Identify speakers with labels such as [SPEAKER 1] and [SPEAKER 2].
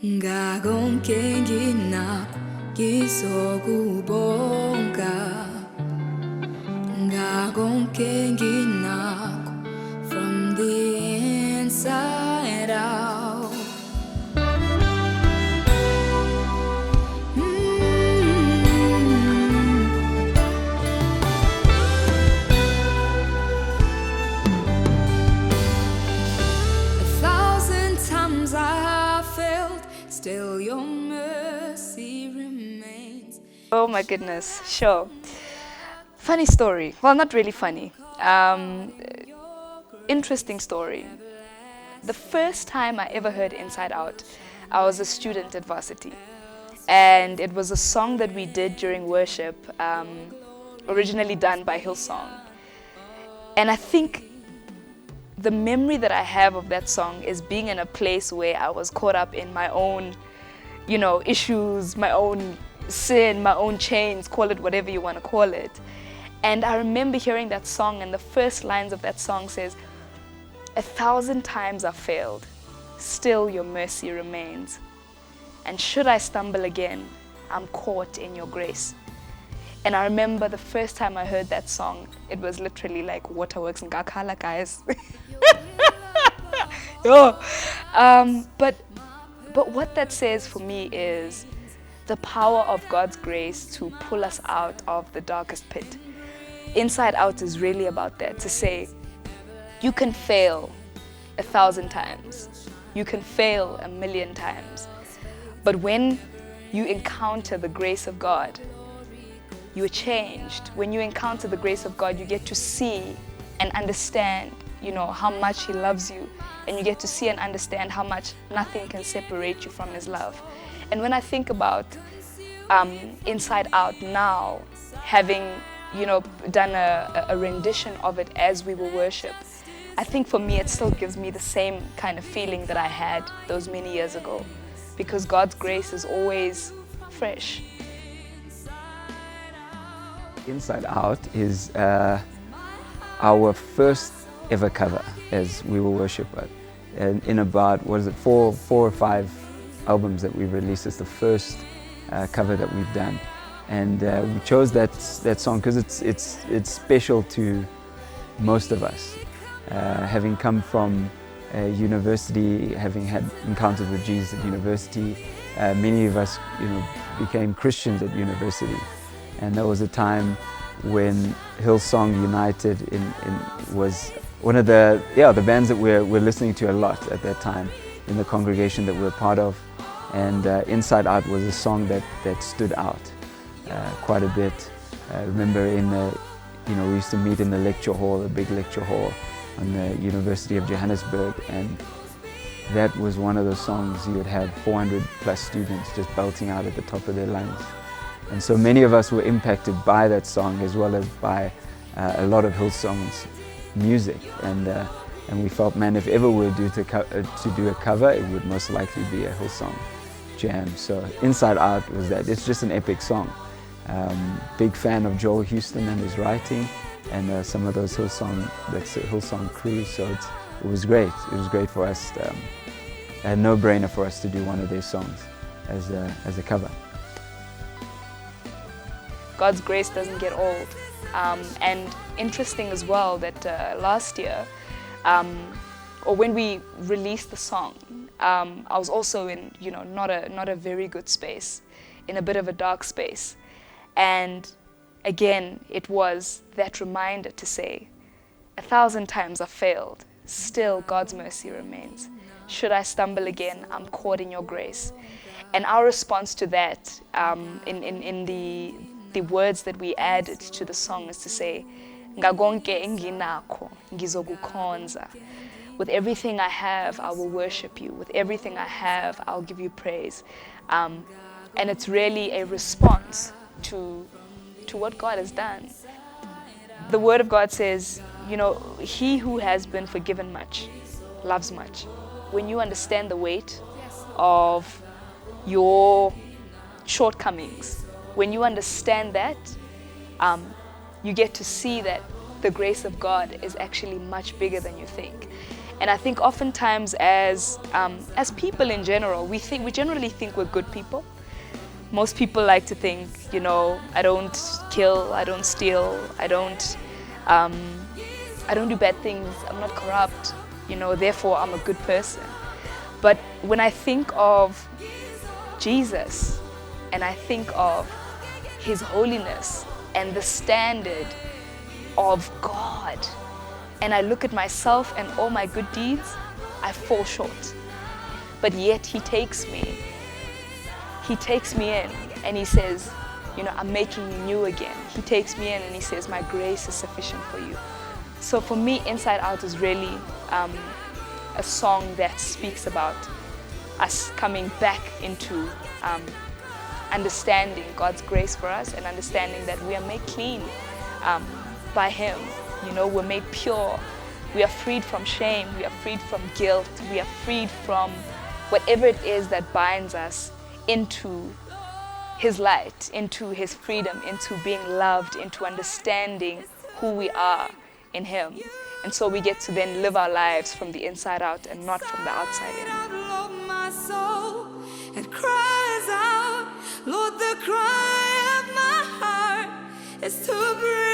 [SPEAKER 1] Konke nginakho ngizokubonga konke nginakho from the inside out. A thousand times I failed, still your mercy remains.
[SPEAKER 2] Oh my goodness, sure. Funny story. Well, not really funny. Interesting story. The first time I ever heard Inside Out, I was a student at varsity. And it was a song that we did during worship, originally done by Hillsong. And I think the memory that I have of that song is being in a place where I was caught up in my own, issues, my own sin, my own chains, call it whatever you want to call it. And I remember hearing that song, and the first lines of that song says, "1,000 times I've failed, still your mercy remains. And should I stumble again, I'm caught in your grace." And I remember the first time I heard that song, it was literally like waterworks and Gakala, guys. Yo. But what that says for me is the power of God's grace to pull us out of the darkest pit. Inside Out is really about that, to say, you can fail 1,000 times. You can fail 1,000,000 times. But when you encounter the grace of God, you are changed. When you encounter the grace of God, you get to see and understand, how much He loves you. And you get to see and understand how much nothing can separate you from His love. And when I think about Inside Out now, having, done a rendition of it as we will worship, I think for me it still gives me the same kind of feeling that I had those many years ago. Because God's grace is always fresh.
[SPEAKER 3] Inside Out is our first ever cover as We Will Worship. And in about, four or five albums that we've released, it's the first cover that we've done. And we chose that song because it's special to most of us. Having come from university, having had encounters with Jesus at university, many of us became Christians at university. And there was a time when Hillsong United was one of the bands that we're listening to a lot at that time in the congregation that we're part of. And Inside Out was a song that stood out quite a bit. I remember we used to meet in the lecture hall, a big lecture hall on the University of Johannesburg, and that was one of those songs you would have 400 plus students just belting out at the top of their lungs. And so many of us were impacted by that song, as well as by a lot of Hillsong's music. And we felt, man, if ever we were due to do a cover, it would most likely be a Hillsong jam. So Inside Out was that. It's just an epic song. Big fan of Joel Houston and his writing, and some of those Hillsong crew. So it was great. It was great for us. A no-brainer for us to do one of their songs as a cover.
[SPEAKER 2] God's grace doesn't get old. And interesting as well that last year, or when we released the song, I was also in, not a very good space, in a bit of a dark space. And again, it was that reminder to say, 1,000 times I've failed, still God's mercy remains. Should I stumble again, I'm caught in your grace. And our response to that, in the words that we added to the song, is to say, "Konke nginakho ngizokukhonza." With everything I have, I will worship you. With everything I have, I'll give you praise. And it's really a response to what God has done. The Word of God says, he who has been forgiven much loves much. When you understand the weight of your shortcomings, when you understand that, you get to see that the grace of God is actually much bigger than you think. And I think oftentimes as people in general, we generally think we're good people. Most people like to think, you know, I don't kill, I don't steal, I don't do bad things, I'm not corrupt, you know, therefore I'm a good person. But when I think of Jesus and I think of His holiness and the standard of God, and I look at myself and all my good deeds, I fall short. But yet He takes me in and He says, you know, I'm making you new again. He takes me in and He says, my grace is sufficient for you. So for me, Inside Out is really a song that speaks about us coming back into understanding God's grace for us and understanding that we are made clean by Him. You know, we're made pure. We are freed from shame. We are freed from guilt. We are freed from whatever it is that binds us into His light, into His freedom, into being loved, into understanding who we are in Him. And so we get to then live our lives from the inside out and not from the outside in.
[SPEAKER 1] My soul and cries out, Lord, the cry of my heart is to bring